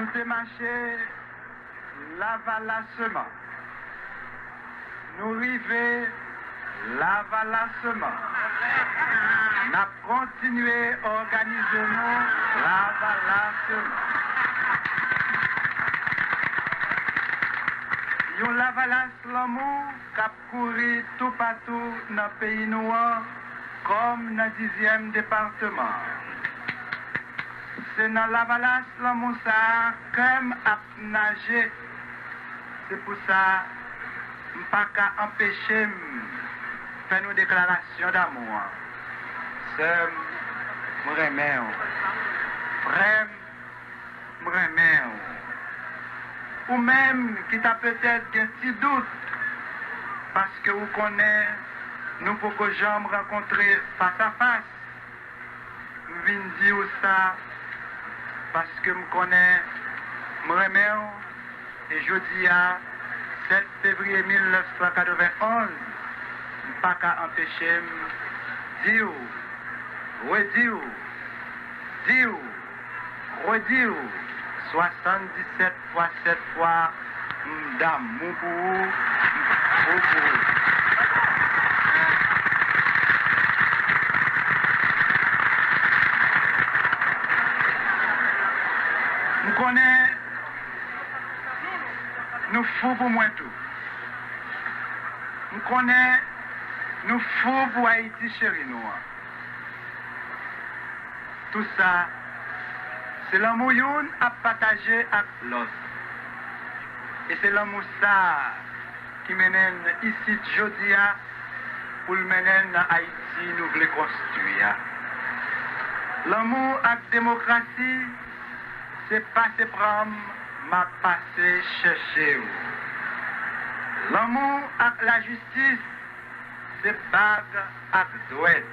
nous démarcher l'avalassement. Nous river l'avalassement. Nous continuer à organiser nous l'avalassement. Yon lavalas l'amour qui a couru tout partout dans le pays noir comme dans le 10e département. C'est dans lavalas l'amour ça comme à nager. C'est pour ça que je ne peux pas empêcher de faire une déclaration d'amour. C'est mon remède. Frère, mon remède. Ou même qui t'a peut-être un petit doute parce que vous connaissez, nous pour que j'aime rencontrer face à face. Je viens dire ça parce que je connais, je remets et je dis à 7 février 1991, je ne peux pas empêcher de dire, redire, dire, redire. 77 fois 7 fois d'amour pour vous. Nous connaissons, nous fous pour moi tout. Nous connaissons, nous fous pour Haïti chéri nous. Tout ça, c'est l'amour à partager avec l'autre. Et c'est l'amour ça qui mène ici aujourd'hui pour le mener dans Haïti nous voulons construire. L'amour avec la démocratie, c'est passer prendre, ma passer chercher. L'amour avec la justice, c'est bague avec douette.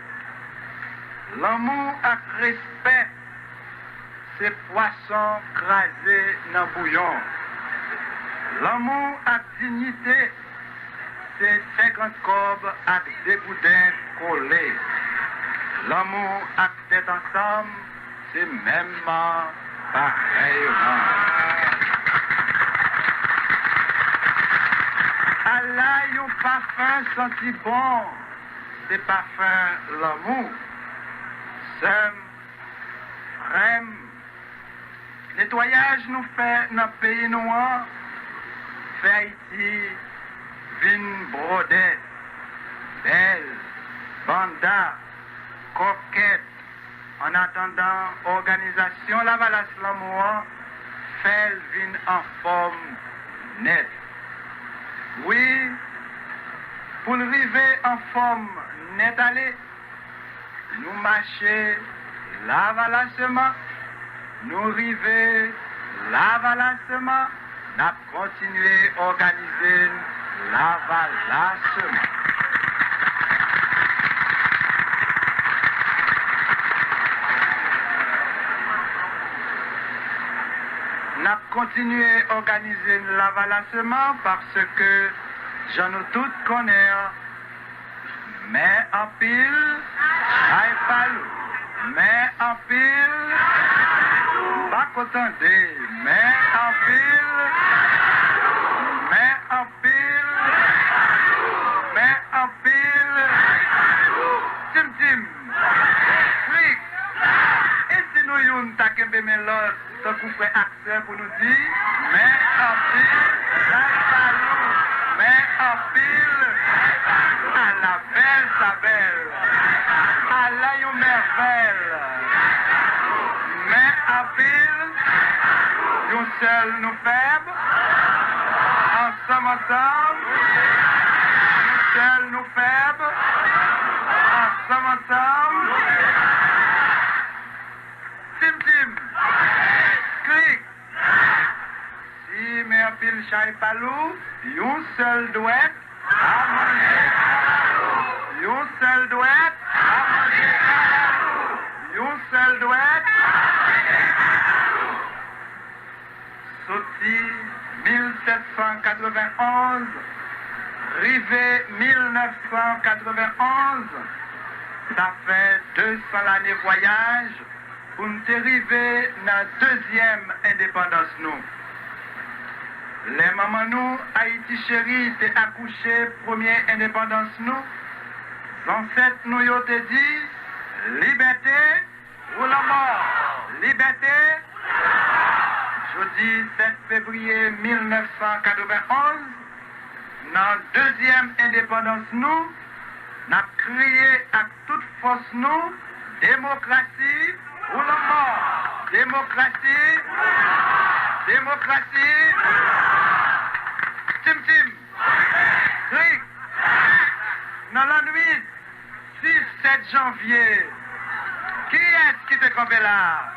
L'amour avec respect, c'est poisson crasé dans le bouillon. L'amour à dignité, c'est 50 cobes avec des boudins collés. L'amour à tête ensemble, c'est même pareillement. Allah, yon parfum senti bon, c'est parfum l'amour. Sem, rem, nettoyage nous fait dans le pays noir, fait Haïti, vin brodet, belle, banda, coquette, en attendant organisation Lavalas l'amour, fait vin en forme nette. Oui, pour arriver en forme nette aller, nous marcher l'avalassement. Nous arrivons l'avalassement, nous continuons à organiser l'avalassement. Nous continuons à organiser l'avalassement parce que j'en ai tout connaît, mais en pile, aïe palou, mais en pile, pas content mais en pile, mais en pile, mais en pile, tim tim, clic, et si nous yon takembe melod, tant qu'on fait accès pour nous dire, mais en pile, mais en pile, à la belle sa belle, à la yon merveille, mais en pile, yon seul nous faibles, ensemble, yon seul nous faibles, ensemble, tim tim, clic, si mais en pile chai palou, yon seul douette, yon seul douette, yon seul douette, sorti 1791, rivé 1991, ça fait 200 années voyage, pour nous arriver dans la deuxième indépendance nous. Les mamans nous, Haïti chérie, t'es accouché, première indépendance nous. Ancêtres nous ont dit, liberté ou la mort. Liberté. Jeudi 7 février 1991, dans la deuxième indépendance nous, nous avons crié à toute force nous, démocratie ou la mort. Démocratie. Démocratie. Tim Tim. Rick. Dans la nuit 6-7 janvier, qui est-ce qui te campé là?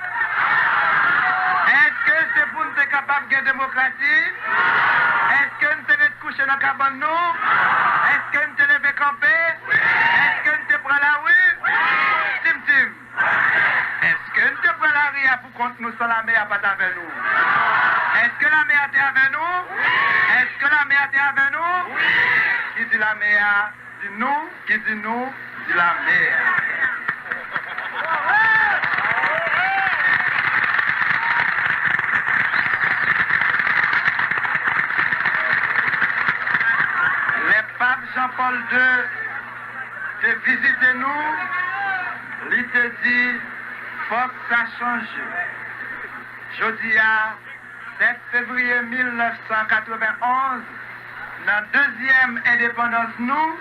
Est-ce que c'est pour nous être capables de démocratie? Est-ce que nous sommes couchés dans la cabane nous? Est-ce que nous sommes levés camper? Est-ce que nous sommes pris la rue? Tim Tim. Est-ce que nous sommes pris la rue pour contre nous sans la mer pas avec nous? Est-ce que la mer est avec nous? Est-ce que la mer est avec nous? Qui dit la mer? Dit nous, qui dit nous, dit la mer. Le pape Jean-Paul II te visité nous, il te dit, faut que ça change. Jeudi à 7 février 1991, dans la deuxième indépendance nous,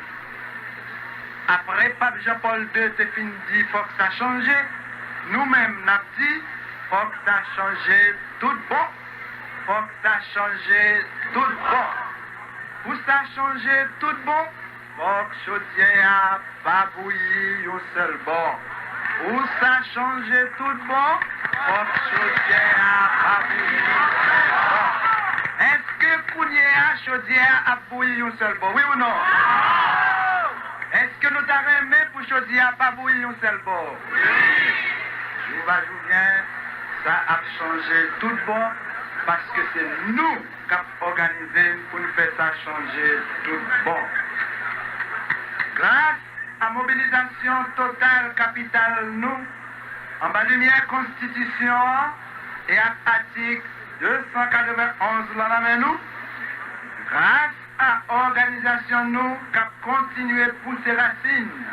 après pape Jean-Paul II te fin dit, faut que ça change. Nous-mêmes, nous avons dit, faut que ça change tout bon. Faut que ça change tout bon. Pour ça changer tout bon, faut que chaudière pas bouillir un seul bon. Pour ça changer tout bon, faut que chaudière pas bouillir un seul bon. Est-ce que Kounia chaudière a bouilli un seul bon? Oui ou non? Est-ce que nous t'avons aimé pour chaudière pas bouillir un seul bon? Oui. Jour va jour vient, ça a changé tout bon parce que c'est nous qui avons organisé pour nous faire ça changer tout bon. Grâce à la mobilisation totale capitale nous, en bas lumière constitution et à l'article 291 la main nous, grâce à l'organisation nous qui a continué à pousser racines,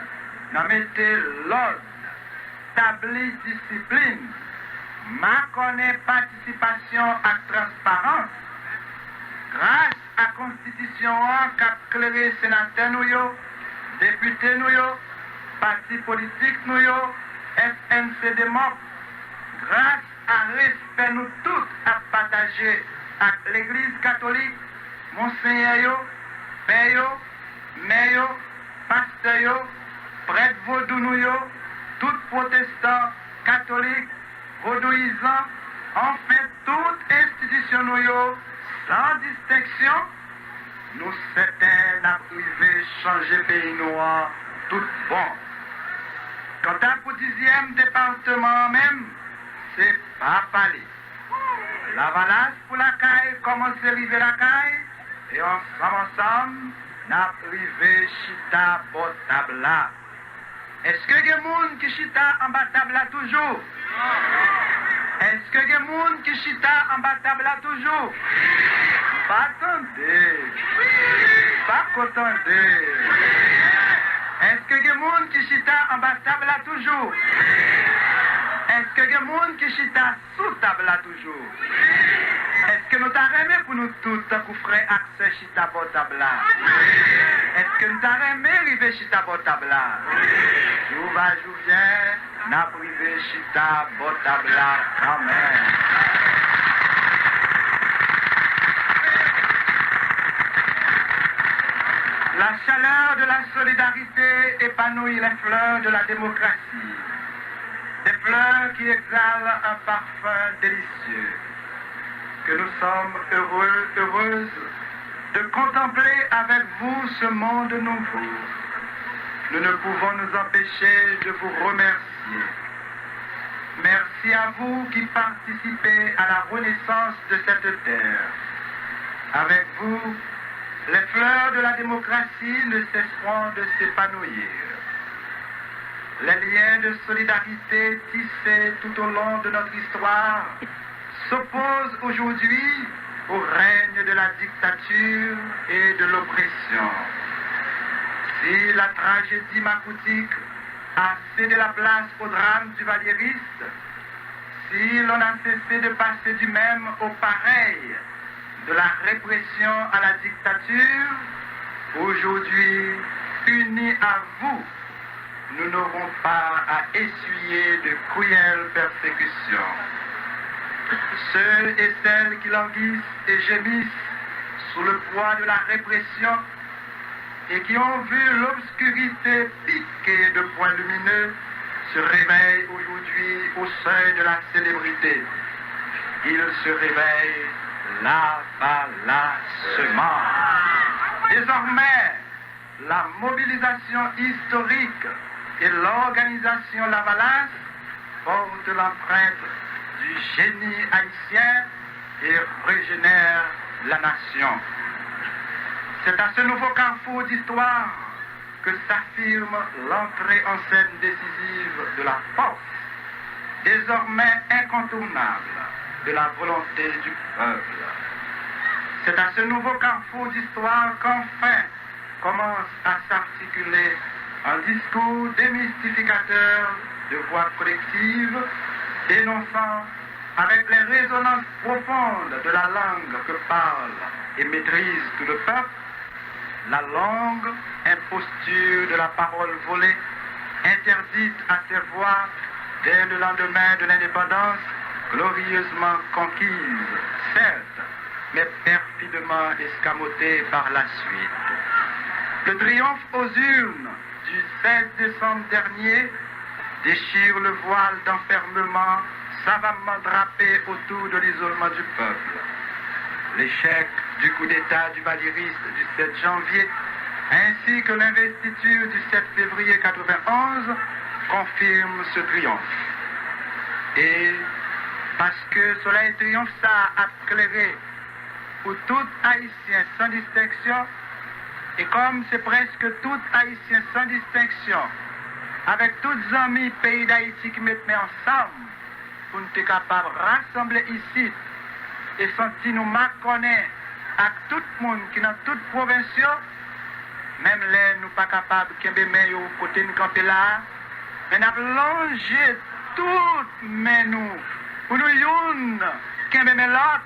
nous mettons l'ordre, établi discipline, ma connaît participation et transparence, grâce à la constitution qui a éclairé sénateur nous, députés nous, partis politiques nous, FNCD MOP, grâce à respect nous tous à partager avec l'Église catholique, Monseigneur, Père, Mère, Pasteur, prêtre vaudou nous, tout protestant, catholique, vaudouisant, enfin toute institution nous, sans distinction, nous certains d'arriver changer pays noir tout bon. Quant à pour 10e département même, c'est pas parler. La valance pour la caille commence à arriver la caille et ensemble, n'a privé chita bot tabla. Est-ce que il y a des gens qui chita en bas tabla toujours? Est-ce que il y a des gens qui chita en bas tabla toujours? Pas attendez. Pas qu'attendez. Est-ce que il y a des gens qui chita en bas tabla toujours? Est-ce que il y a des gens qui chita sous tabla toujours? Est-ce que nous t'arrêtons pour nous tous qu'on ferait accès chita bot tabla? Est-ce que nous t'arrêtons arriver chita bot tabla? Jour va jour vient, n'a privé chita bot tabla quand même. La chaleur de la solidarité épanouit les fleurs de la démocratie. Des fleurs qui exhalent un parfum délicieux. Que nous sommes heureux, heureuses de contempler avec vous ce monde nouveau. Nous ne pouvons nous empêcher de vous remercier. Merci à vous qui participez à la renaissance de cette terre. Avec vous, les fleurs de la démocratie ne cesseront de s'épanouir. les liens de solidarité tissés tout au long de notre histoire s'opposent aujourd'hui au règne de la dictature et de l'oppression. Si la tragédie makoutique a cédé la place au drame du Valieriste, si l'on a cessé de passer du même au pareil, de la répression à la dictature, aujourd'hui, unis à vous, nous n'aurons pas à essuyer de cruelles persécutions. Ceux et celles qui languissent et gémissent sous le poids de la répression et qui ont vu l'obscurité piquée de points lumineux se réveillent aujourd'hui au seuil de la célébrité. Ils se réveillent lavalassement. Désormais, la mobilisation historique et l'organisation Lavalas portent l'empreinte du génie haïtien et régénèrent la nation. C'est à ce nouveau carrefour d'histoire que s'affirme l'entrée en scène décisive de la force, désormais incontournable, de la volonté du peuple. C'est à ce nouveau carrefour d'histoire qu'enfin commence à s'articuler un discours démystificateur de voix collective, dénonçant avec les résonances profondes de la langue que parle et maîtrise tout le peuple, la longue imposture de la parole volée, interdite à ses voix dès le lendemain de l'indépendance, glorieusement conquise, certes, mais perfidement escamotée par la suite. Le triomphe aux urnes du 16 décembre dernier déchire le voile d'enfermement savamment drapé autour de l'isolement du peuple. L'échec du coup d'État du Valieriste du 7 janvier, ainsi que l'investiture du 7 février 1991, confirme ce triomphe. Et parce que Soleil Triomphe ça a éclairé pour tout Haïtien sans distinction, et comme c'est presque tout Haïtien sans distinction, avec tous les amis pays d'Haïti qui mettent ensemble, pour nous être capables de rassembler ici et sentir nous connaître à tout le monde qui est dans toute province, même là, nous ne sommes pas capables de camper au côté de camper là, mais nous avons longé toutes mes nous, pour nous une, camper l'autre,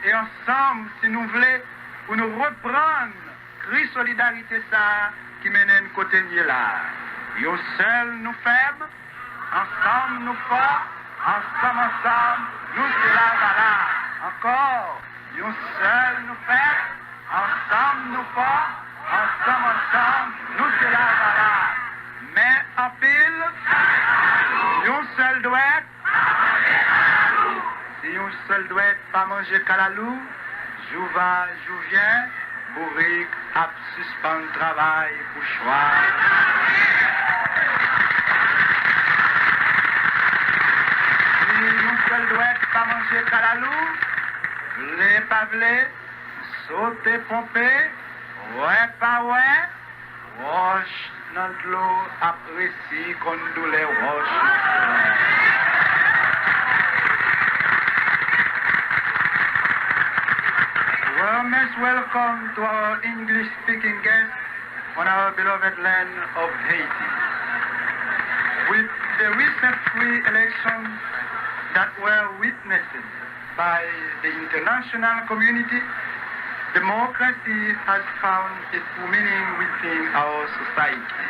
et ensemble, si nous voulons, pour nous reprendre, cri solidarité ça, qui mène un côté là. Yo seul nous faibles, ensemble nous forts, ensemble, nous c'est là, voilà. Encore, yo seul nous faibles, ensemble nous forts, ensemble, nous c'est là, voilà. Mais en pile, yo seul doit être, si yo seul doit être pas manger calalou, jou va, jou viens, bourrique, ap suspendre travail pour choix. Nous seul doit être pas manger calalou, les pavlés, sauter, pomper, ouais, pas ouais, roche dans de l'eau, apprécie qu'on doit les roches. Warmest welcome to our English-speaking guests on our beloved land of Haiti. With the recent free elections that were witnessed by the international community, democracy has found its meaning within our society.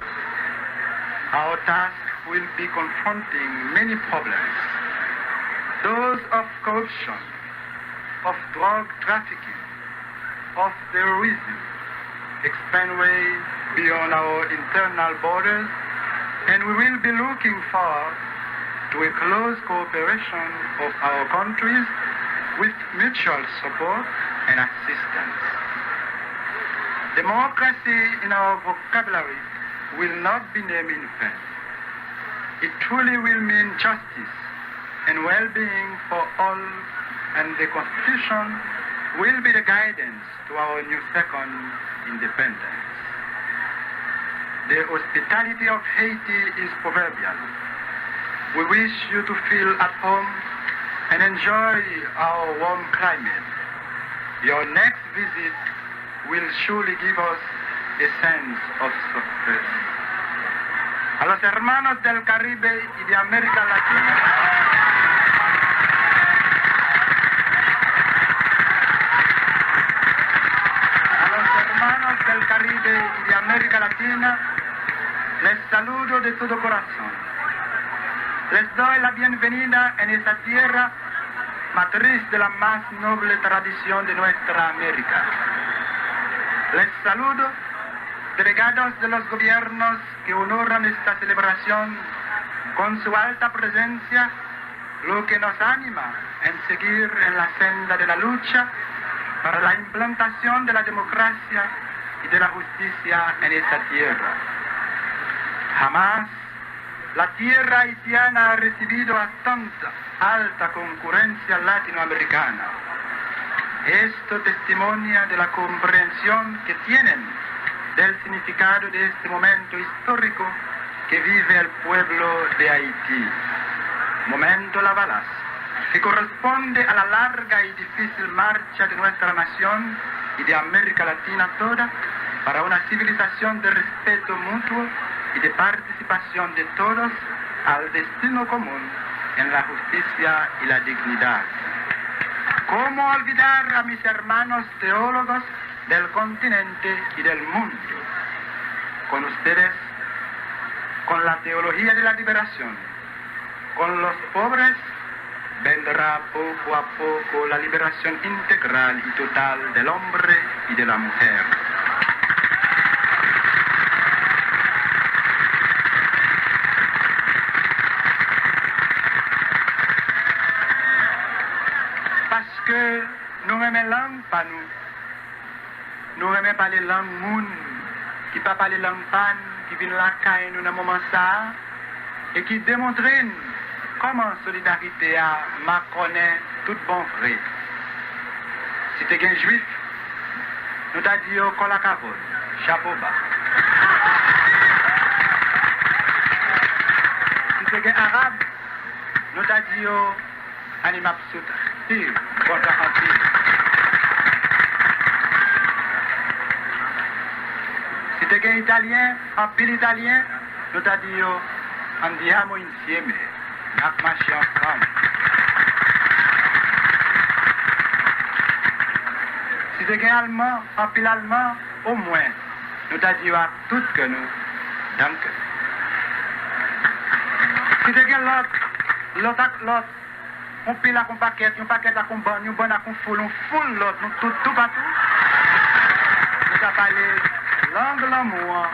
Our task will be confronting many problems. Those of corruption, of drug trafficking, of terrorism, expand way beyond our internal borders, and we will be looking forward to a close cooperation of our countries with mutual support and assistance. Democracy in our vocabulary will not be named in vain. It truly will mean justice and well-being for all, and the Constitution will be the guidance to our new second independence. The hospitality of Haiti is proverbial. We wish you to feel at home and enjoy our warm climate. Your next visit will surely give us a sense of success. A los hermanos del Caribe y de América Latina, del Caribe y de América Latina, les saludo de todo corazón. Les doy la bienvenida en esta tierra, matriz de la más noble tradición de nuestra América. Les saludo, delegados de los gobiernos que honoran esta celebración con su alta presencia, lo que nos anima en seguir en la senda de la lucha para la implantación de la democracia y de la justicia en esta tierra. Jamás la tierra haitiana ha recibido a tanta alta concurrencia latinoamericana. Esto testimonia de la comprensión que tienen del significado de este momento histórico que vive el pueblo de Haití. Momento Lavalas, que corresponde a la larga y difícil marcha de nuestra nación y de América Latina toda para una civilización de respeto mutuo y de participación de todos al destino común en la justicia y la dignidad. ¿Cómo olvidar a mis hermanos teólogos del continente y del mundo? Con ustedes, con la teología de la liberación, con los pobres, vendrá poco a poco la liberación integral y total del hombre y de la mujer. Parce que nous aimons langue pas nous aimons parler langue moun, qui pas parler langue pan, qui vient la caille nous dans moment ça, et qui démontre comment solidarité a ma connaît tout bon vrai. Si tu es un juif, nous t'a dit au colacavon, chapeau bas. Si tu es un arabe, nous t'a dit au animapsut, tir, contre anti. Si tu es un italien, un pile italien, nous t'a dit au andiamo insieme. Nak marcher ensemble. Si tu es allemand, en pile allemand, au moins, nous t'avons à tout que nous, danke. Si tu es l'autre, on pile à un paquet à un bon, nous bon à un foule, on foule l'autre, nous tout partout. Nous t'avons parlé langue l'amour,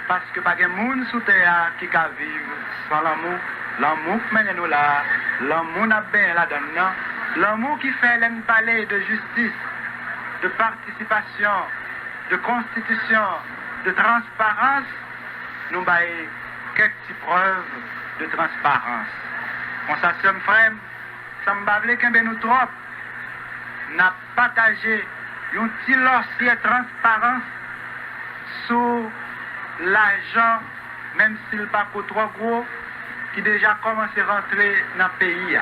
parce que pas de monde sous terre qui peut vivre sans l'amour. L'amour qui mène nous là, l'amour n'a bien là-dedans, l'amour qui fait l'en parler de justice, de participation, de constitution, de transparence, nous baillons quelques preuves de transparence. On s'assume frère, ça me bavle qu'un ben nous trop, n'a partagé une petite lossière transparence sur l'argent, même s'il n'est pas trop gros, qui déjà commencé à rentrer dans le pays.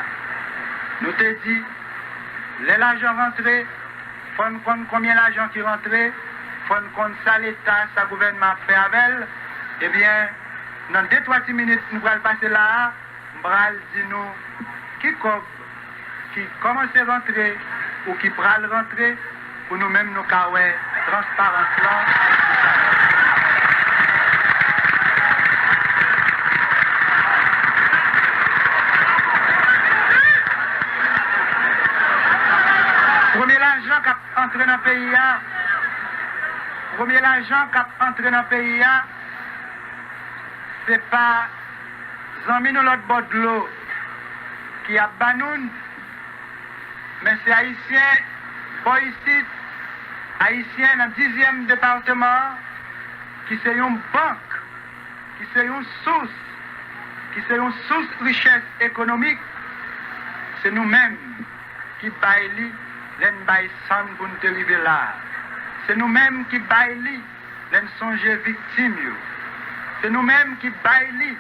Nous te dit, l'argent rentré, il faut comprendre combien l'argent qui rentre, il faut comprendre ça l'État, ça gouvernement fait avec elle. Eh bien, dans 2-3 minutes, nous allons passer là, nous allons dire nous qui commence à rentrer ou qui pourra rentrer, pour nous-mêmes nous caouer transparence là. Premier l'argent qui a entré dans le pays, premier l'argent qui a entré dans le pays, ce n'est pas Zami nous l'autre bord de l'eau qui a banoun, mais c'est haïtien, ici, haïtien dans le 10e département, qui c'est une banque, qui c'est une source de richesse économique, c'est nous-mêmes qui baillons. L'en bail sans pour nous arriver là. C'est nous-mêmes qui baillons, l'en songer victimes. c'est nous-mêmes qui baillons,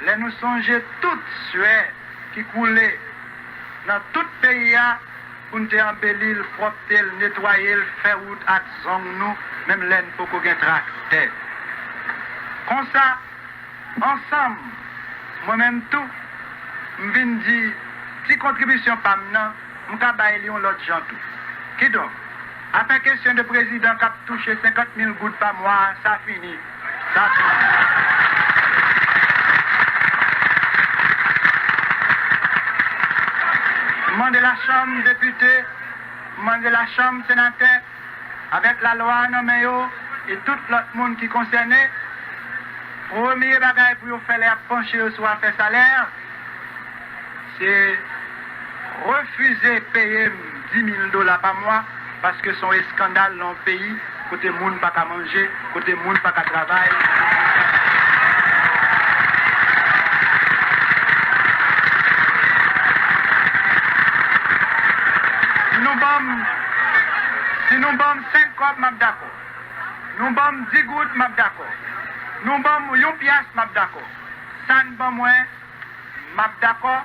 les nous songer toutes sueurs qui coulaient dans tout le pays pour nous embellir, propter, nettoyer, faire route à zone nous, même l'aine pour qu'on ait tracteur. Comme ça, ensemble, moi-même tout, je viens dire, si contribution pas maintenant, je vais bailler l'autre gens tout. Qui donc? Après question de président qui a touché 50 000 gouttes par mois, ça finit. Ça finit. Demande de la Chambre député, demande de la Chambre sénateur, avec la loi nommée et tout l'autre monde qui est concerné, premier bagage pour faire les pencher sur faire salaire, c'est refuser de payer 10 000 $ par mois parce que c'est un scandale dans le pays, côté monde pas qu'à manger, côté monde pas qu'à travailler. Si nous avons 5 copes, je suis d'accord. Nous avons 10 gouttes, je suis d'accord. Nous avons 1 pièce, je suis d'accord. Ça ne va moins, je suis d'accord.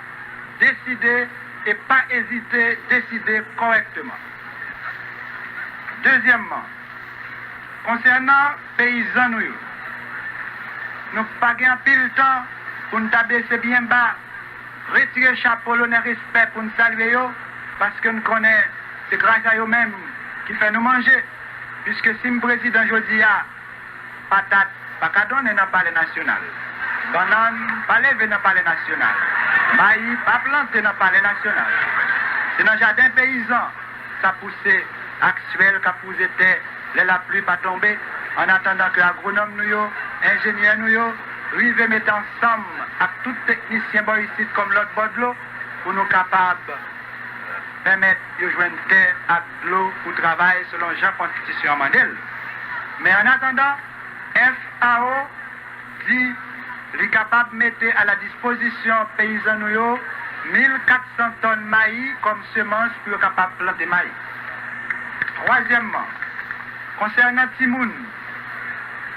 Décider et pas hésiter, décider correctement. Deuxièmement, concernant les paysans, nous n'avons pas gagné pile temps pour nous baisser bien bas, retirer le chapeau, l'honneur respect pour nous saluer, parce que nous connaissons, c'est grâce à eux-mêmes qui fait nous manger. Puisque si le président aujourd'hui a patate, pas qu'à donner dans le palais national, banane, pas lever dans le palais national, maïs, pas planter dans le palais national. C'est dans le jardin paysan, ça poussé actuel, qui a poussé terre, la pluie pas tomber, en attendant que l'agronome nous, ingénieur nous, rive mettre ensemble avec tout technicien ici comme l'autre bord de l'eau, pour nous capables permettre de joindre terre à l'eau pour travailler selon la Constitution Mandel. Mais en attendant, FAO dit qu'il est capable de mettre à la disposition paysans 1400 tonnes de maïs comme semence pour être capable de planter maïs. Troisièmement, concernant Timoun,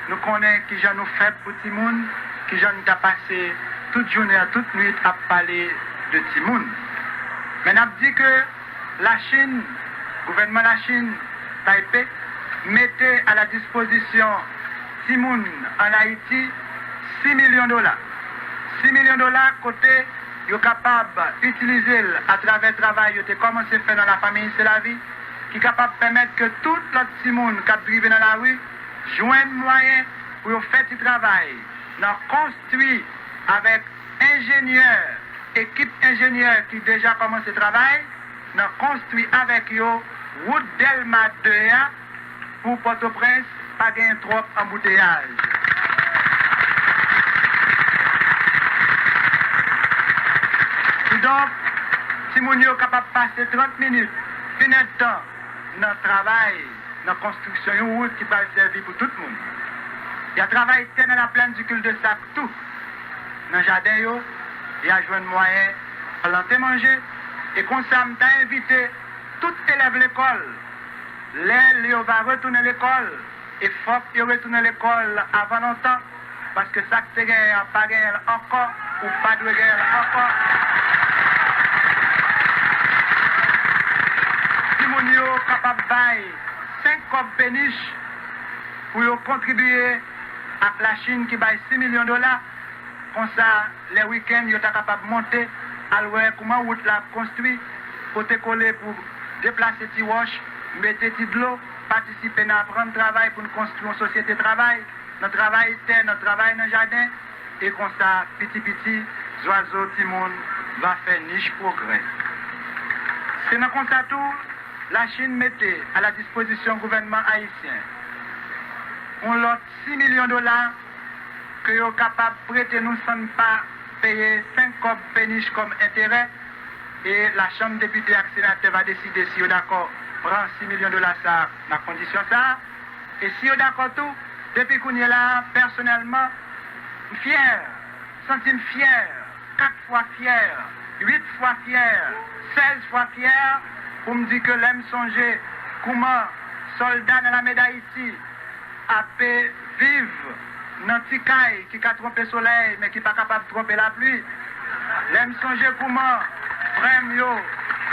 nous connaissons qui j'en nous fait pour Timoun, qui j'en a passé toute journée, toute nuit à parler de Timoun. Mais on a dit que la Chine, le gouvernement de la Chine, Taipei, mettait à la disposition Timoun en Haïti 6 millions $. 6 millions $, côté, ils sont capables d'utiliser à travers le travail, ils ont commencé à faire dans la famille, c'est la vie, qui est capable de permettre que tout l'autre Timoun qui a drivé dans la rue joigne moyen pour faire du travail, construit avec ingénieurs, équipe ingénieur qui déjà commencé le travail, nous construit avec eux route Delma 2 pour Port-au-Prince, pas de trop embouteillage. Et donc, si nous sommes capables de passer 30 minutes, fin de temps, dans le travail, dans la construction d'une route qui va servir pour tout le monde. Il y a travail dans la plaine du cul-de-sac, tout. Dans le jardin, il y a joué un moyen de planter manger. Et comme ça, je t'ai invité tout élève de l'école. L'aile va retourner à l'école. Et il faut qu'il retourne à l'école avant longtemps. Parce que ça, c'est pas gagné encore ou pas de gagner encore. Si nous sommes capables de bailler 5 copes péniches pour contribuer à la Chine qui baille 6 millions $, comme ça, les week-ends, ils sont capables de monter à l'ouest, comment route la construit, pour te coller, pour déplacer tes roches, mettre de l'eau, participer à prendre travail pour nous construire une société de travail, notre travail terre, notre travail dans le jardin, et comme ça, petit, oiseaux, tout le monde va faire niche progrès. C'est dans comme ça tout, la Chine mettait à la disposition du gouvernement haïtien, on lot 6 millions $, que vous êtes capable de prêter, nous ne sommes pas payer 5 copes péniches comme intérêt, et la Chambre des députés et sénateur va décider si vous êtes d'accord, prendre 6 millions $, ça, dans la condition ça, et si vous êtes d'accord tout, depuis qu'on est là, personnellement, fier, sentime fier, 4 fois fier, 8 fois fier, 16 fois fier, pour me dire que l'aime songer comment soldat dans la médaille Haïti a pu vivre dans Tikaï qui a trompé le soleil, mais qui n'est pas capable de tromper la pluie. L'aime songer comment, frère,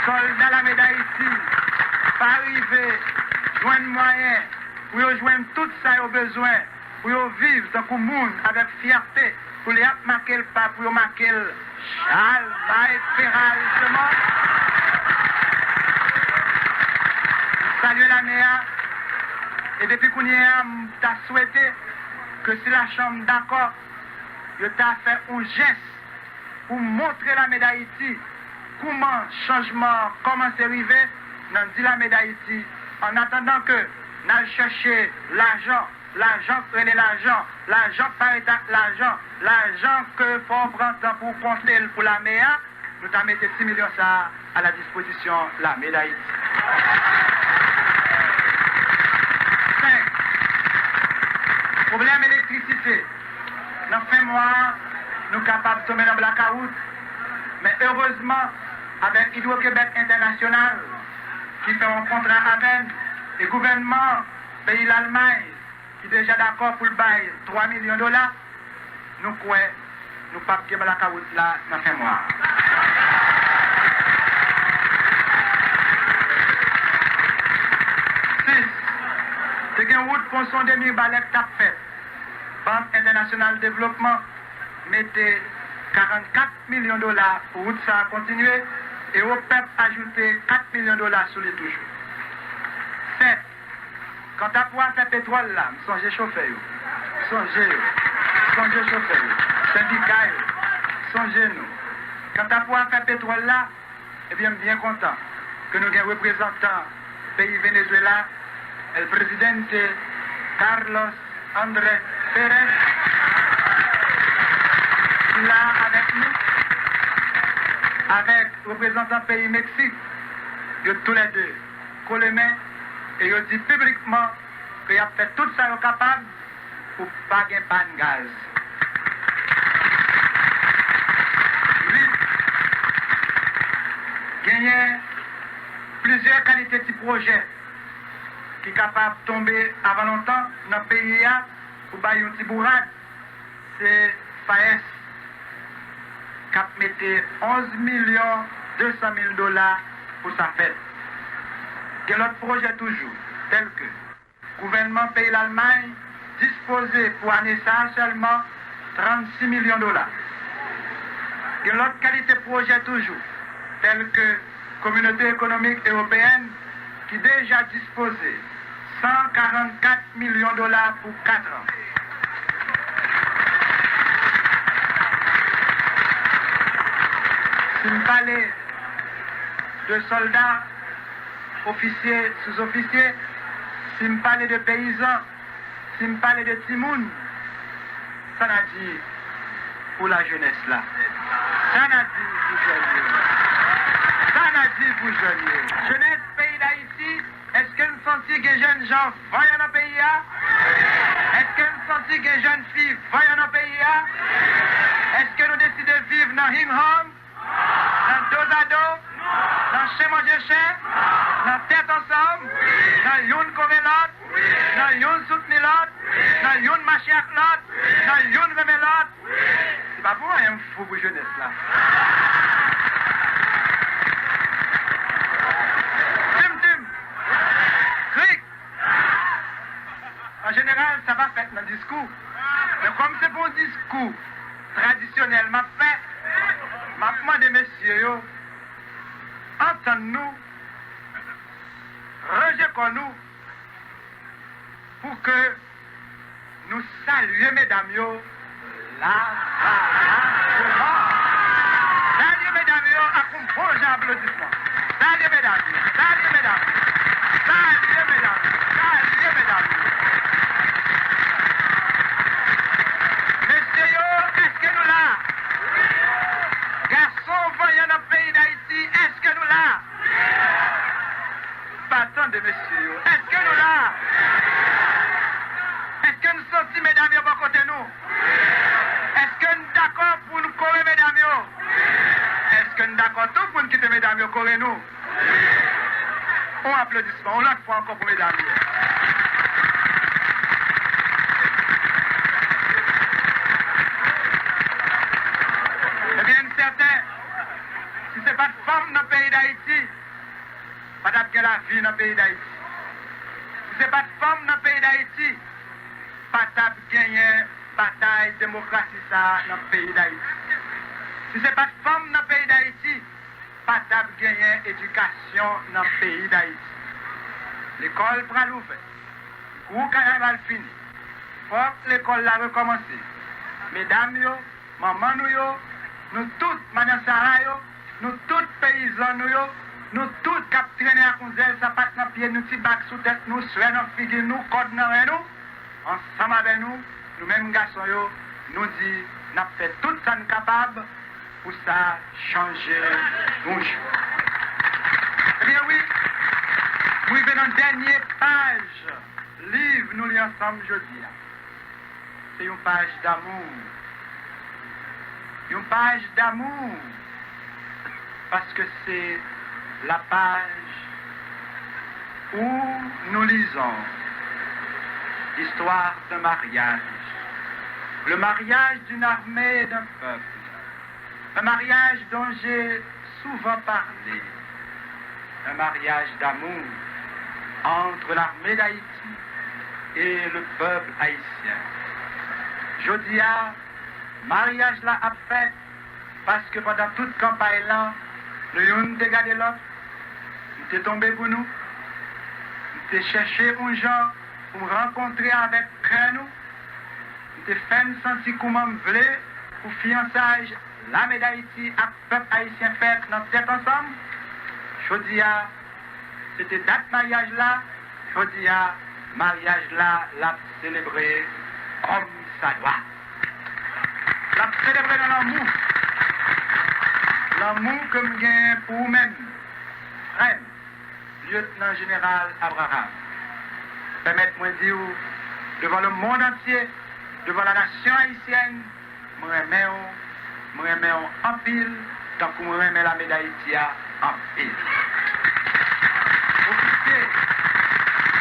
soldats la médaille ici, pas arriver, joindre moyen, pour joindre tout ça qu'ils ont besoin, pour vivre dans le monde avec fierté, pour les marquer le pas, pour marquer le châle, bail, féral, justement. Salut la mère. Et depuis qu'on y est, t'as souhaité que si la Chambre d'accord, je t'a fait un geste pour montrer la médaille Haïti, comment changement, comment c'est arrivé, dans dit la médaille Haïti, en attendant que nous cherchions l'argent, l'argent par état, l'argent que faut prendre temps pour compter pour la MEA, nous t'avons mis 6 millions ça à la disposition de la médaille Haïti. Problème électricité. Dans fin mois, nous sommes capables de tomber dans le blackout. Mais heureusement, avec Hydro-Québec International, qui fait un contrat avec le gouvernement pays l'Allemagne, qui est déjà d'accord pour le bail 3 millions de dollars, nous croyons nous ne pouvons pas le blackout là dans fin mois. C'est une route pour son demi-balai qui a fait. Banque internationale de développement mettait 44 millions de dollars pour route ça continuer et au PEP ajouter 4 millions de dollars sur les toujours. 7. Quand tu as pouvoir faire pétrole là, songez chauffer. Songez chauffer. Syndicat, songez nous. Quand tu as pouvoir faire pétrole là, eh bien, bien content que nous ayons représentant pays Venezuela, le président Carlos André Pérez, là avec nous, avec le représentant pays Mexique, ils tous les deux collent les mains et ils disent publiquement qu'ils ont fait tout ça capable pour ne pas gagner pas de gaz. 8. Gagner plusieurs qualités de projets qui est capable de tomber avant longtemps dans le pays pour bailler un petit bourrade, c'est FAES qui a mis 11 200 000 dollars pour sa fête. Il y a l'autre projet toujours, tel que le gouvernement pays l'Allemagne disposé pour année ça seulement 36 millions de dollars. Il y a l'autre qualité projet toujours, tel que la communauté économique européenne qui déjà disposé 144 millions de dollars pour 4 ans. Si nous parlons de soldats, officiers, sous-officiers, si nous parlons de paysans, si nous parlons de timoun, ça n'a dit pour la jeunesse là. Ça n'a dit pour jeunes. Ça n'a dit pour jeunes. Jeunesse pays d'Haïti, est-ce que nous sentons que les jeunes gens voyent dans le pays? Est-ce que nous sentons que les jeunes filles voyent dans le pays? Est-ce que nous décidons de vivre dans Hingham, dans dos à dos, dans chez manger chien, dans tête ensemble, dans Youn Kovelot, dans Youn Soutenilot, dans Youn Machiak Lot, dans Youn Remelot? C'est pas pour moi, il y a un fou pour jeunesse là. En général, ça va faire dans le discours. Mais comme c'est pour un discours traditionnel, m'a fait, m'a demandé, messieurs, entendez-nous, rejetons-nous, pour que nous saluions, mesdames, saluez, mesdames, à un bon applaudissement. Saluez, mesdames, saluez, mesdames, saluez, mesdames, saluez, mesdames. Est-ce que nous là? Garçons voyant dans le pays d'Haïti, est-ce que nous là? Pas tant de messieurs. Est-ce que nous là? Est-ce que nous sentons mesdames pour côté nous? Est-ce que nous d'accord pour nous courir mesdames? Est-ce que nous d'accord tout pour nous quitter mesdames courir nous? On applaudissement, on l'autre fois encore pour mesdames. pays d'Haïti, pas d'avoir la vie dans le pays d'Haïti. Si ce n'est pas de femmes dans le pays d'Haïti, pas d'avoir gagné bataille démocratie ça dans le pays d'Haïti. Si ce n'est pas de femmes dans le pays d'Haïti, pas d'avoir gagné éducation dans le pays d'Haïti. L'école prend l'ouvert. Où carnaval fini? Faut que l'école la recommence. Mesdames, yo, maman nous toutes, madame Sarah, nous toutes paysans, nous toutes qui traînent à Kunzel, ça passe dans pied, nous petits bacs sous tête, nous soeurs, nos figues, nous codes dans nous, ensemble avec nous, nous-mêmes garçons, nous disons, nous avons fait tout ça nous capable pour ça changer nous. Eh bien oui, nous venons dans la dernière page, livre, nous lisons ensemble aujourd'hui. C'est une page d'amour. Une page d'amour. Parce que c'est la page où nous lisons l'histoire d'un mariage. Le mariage d'une armée et d'un peuple. Un mariage dont j'ai souvent parlé. Un mariage d'amour entre l'armée d'Haïti et le peuple haïtien. Je dis à mariage là a fait parce que pendant toute campagne là, le yon te gardé l'autre, il était tombé pour nous, il était cherché un gens pour rencontrer avec nous, il était fait sentir comment me voulait pour fiançage l'armée d'Haïti à peuple haïtien fait dans cet ensemble. Je dis à c'était date mariage là, je dis à mariage là, l'a célébré comme ça doit. L'a célébré dans l'amour. L'amour que je gagne pour vous-même, frère, lieutenant général Abraham. Permettez-moi de dire, devant le monde entier, devant la nation haïtienne, je remets en pile, tant que je remets la médaille en pile. Officiers,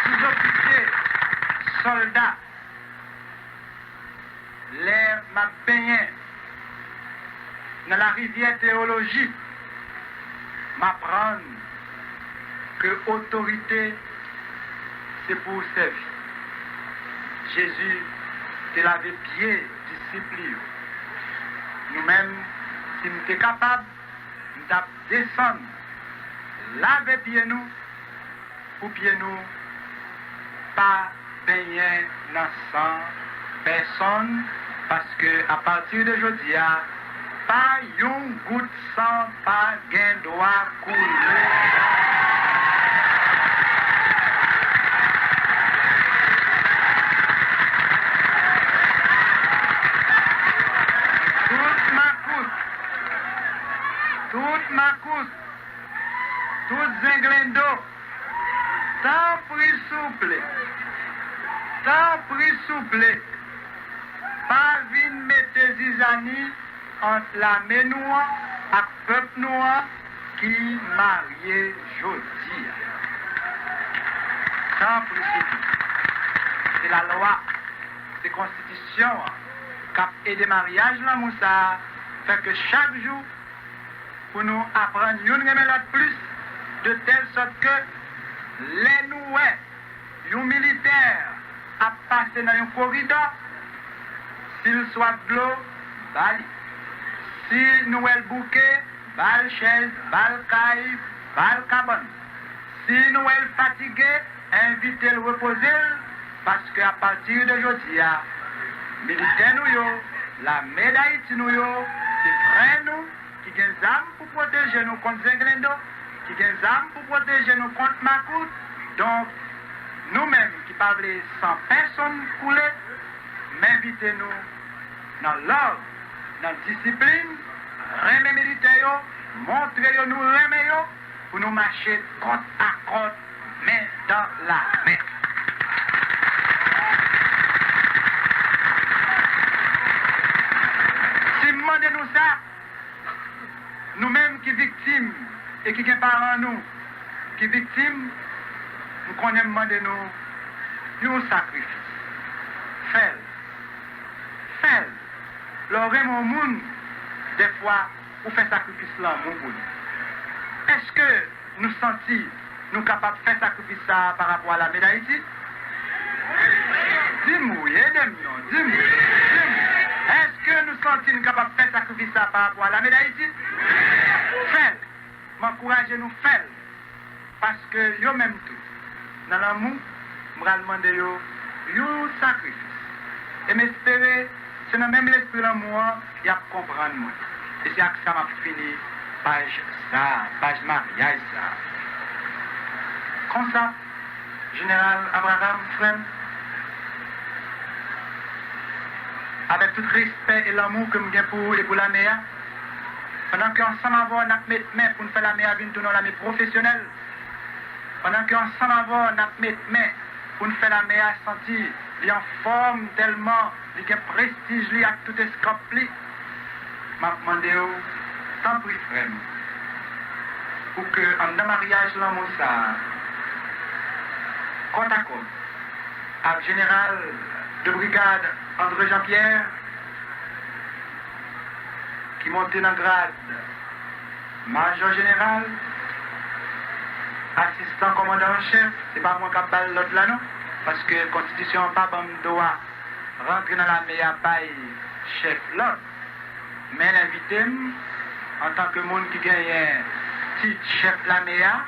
sous-officiers, soldats, l'air m'a baigné dans la rivière théologie, m'apprendre que autorité, c'est pour servir. Jésus te lavé pied, disciple. Nous-mêmes, si nous sommes capables, nous devons descendre, laver pied nous, pour pied nous, pas baigner dans sang personne, parce que à partir d'aujourd'hui, pas une goutte sang, pas gain doit couler. Toute ma course, toute zinglendo, tant pris souple, pas vin mettre zizani entre l'armée noire et le peuple noir qui marié jodi. Tant pris souple. C'est la loi, c'est la constitution qui a aidé le mariage là, Moussa, fait que chaque jour, pour nous apprendre une l'autre plus, de telle sorte que les nouais, les militaires, à passer dans un corridor, s'il soit de l'eau, bali. Si nous le bouquet, bal chaise, bal caille, bal cabane. Si nous le fatigué, invitez le reposer, parce qu'à partir d'aujourd'hui, militaires nous, la médaille nous, c'est frère nous, qui ont des armes pour protéger nous contre Zenglendo, qui ont des armes pour protéger nous contre Makout. Donc, nous-mêmes qui parlons sans personne couler, m'invitez-nous dans l'ordre, dans la discipline, remet militaire, montrez-nous remet pour nous marcher côte à côte, main dans la main. Si demandez-nous ça, nous-mêmes qui victimes et qui parents nous, qui victimes, nous connaissons demander nous un sacrifice. Fais. L'oreille mon monde, des fois, vous faites sacrifice là, mon monde. est-ce que nous sentons, nous capables de faire sacrifice ça par rapport à la médaille d'Haïti? Dis-moi, aidez-moi, dis-moi. Est-ce que nous sentons capables de faire sacrifice ça par rapport à la médaille d'Haïti? Faites. M'encouragez nous faire. Parce que yo même tout. Dans l'amour, je vais demander yo sacrifice. Et m'espérer, c'est dans même l'esprit d'amour, il y a comprendre moi. Et c'est que ça m'a fini page mariage ça. Comme ça, Général Abraham Frem, avec tout respect et l'amour que je pour vous et pour la MEA, pendant qu'ensemble avant, nous mettons main pour nous faire la MEA venir dans la MEA professionnelle, pendant qu'ensemble avant, nous mettons main pour nous faire la MEA sentir, il est en forme tellement, il a prestige, il a tout escape, je demande tant pis frère, pour que en mariage l'amour ça, côte à côte, avec général de brigade André Jean-Pierre, qui montait dans le grade major général, assistant commandant en chef, c'est pas moi qui parle l'autre là non, parce que la Constitution n'a pas doit rentrer dans la meilleure paille chef l'autre. Mais l'invité, en tant que monde qui gagne un titre chef la MEA,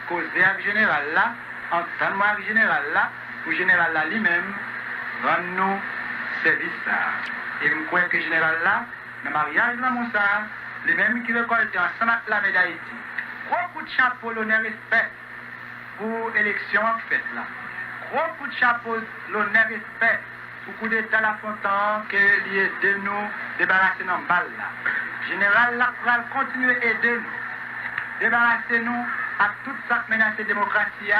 causer avec le général là, entendre avec le général là, ou le général là lui-même, rendre nous service ça. Et je crois que le général là, dans le mariage là, Moussa, lui-même qui récolte ensemble avec la médaille d'Haïti. Gros coup de chapeau, l'honneur respect pour l'élection en fait là. Gros coup de chapeau, l'honneur respect pour coup d'état la Fontaine que lié de nous débarrasser dans le bal là. Général là va continuer à aider nous. Débarrasser nous à toute cette menace de démocratie,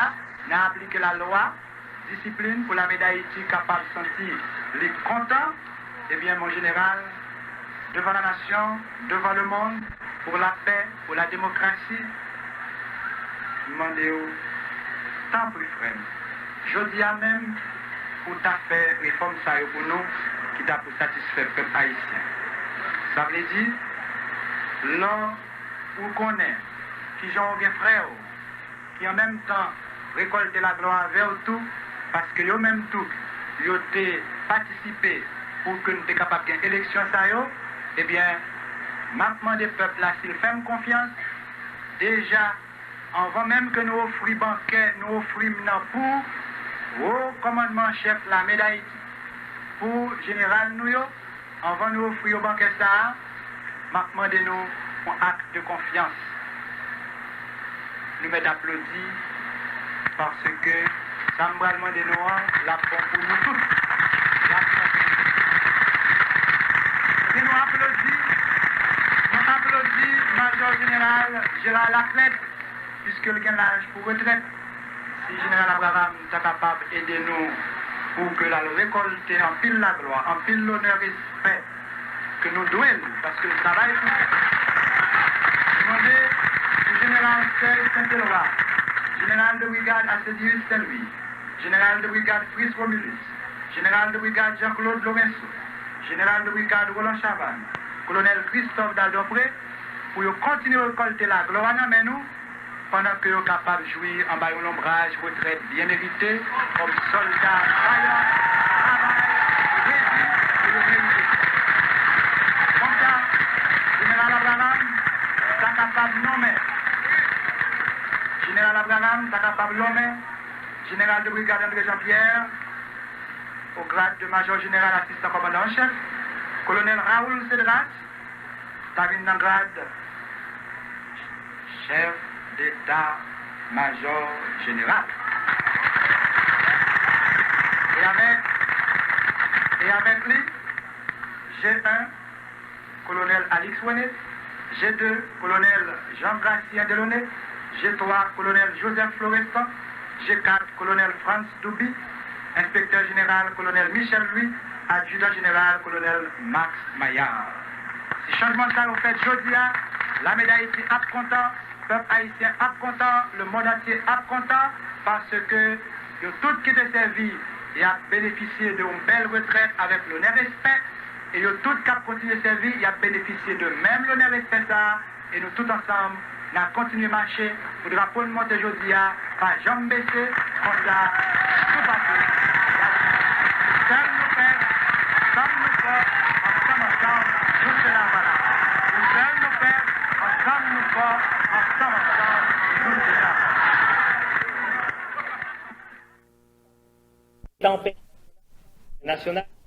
n'a appliqué la loi, discipline pour la médaille Haïti capable de sentir les contents. Eh bien mon général, devant la nation, devant le monde, pour la paix, pour la démocratie, demandez-vous, tant pis frère. Je dis à même pour ta faire réforme ça pour nous, qui t'a pour satisfaire le peuple haïtien. Ça veut dire, l'un où qu'on est, qui j'en bien frère, qui en même temps récolte la gloire vers tout, parce que eux même tout, ils ont participé pour que nous soyons capables d'une élection, eh bien, maintenant des peuples là, s'ils font confiance, déjà, avant même que nous offrions banquet, nous offrions pour au commandement chef la médaille pour général nous, avant nous offrir au banquet ça, maintenant de nous un acte de confiance. Nous mettons applaudis parce que ça me demande de nous la pour nous tous. Et nous applaudissons Major Général Gérald Laclette, puisque le gain l'âge pour retraite. Si Général Abraham est capable d'aider nous pour que la récolte en pile la gloire, en pile l'honneur et respect que nous devons, parce que le travail est tout. Demandez au général Serge Saint-Éloi, général de brigade Acédius Saint-Louis, général de brigade Fritz Romulus, général de brigade Jean-Claude Lorenzo, général de brigade Roland Chavannes, colonel Christophe Daldompré, pour continuer à récolter la gloire dans nous, pendant que nous sommes capables de jouir en bas de l'ombrage, retraite bien méritée, comme soldats vaillants, travail, réduit et de réussite. Comme ça, Général Abraham, est capable de nommer. Général Abraham, est capable de nommer. Général de brigade André Jean-Pierre, au grade de major général assistant commandant en chef. Colonel Raoul Cédrat, est dans le grade chef d'état-major général. Et avec lui, G1, colonel Alix Ouenet, G2, colonel Jean-Gracien Delaunay, G3, colonel Joseph Florestan, G4, colonel Franz Doubi, inspecteur général, colonel Michel Louis, adjudant général, colonel Max Maillard. Si changement ça vous fait jeudi, la médaille Haïti a content, le peuple haïtien a content, le monde entier a content, parce que tout qui est servi et a bénéficié d'une belle retraite avec l'honneur et respect, et tout qui a continué à servir, il a bénéficié de même l'honneur et respect ça, et nous tous ensemble, n'a continué à marcher pour drapeau de monter aujourd'hui, pas jamais baisser, comme ça, tout partout. Seul nous faire, ensemble nous faire, ensemble, nous c'est la voilà. Seul nous faire, ensemble nous faire, ensemble, nous c'est la voilà. National.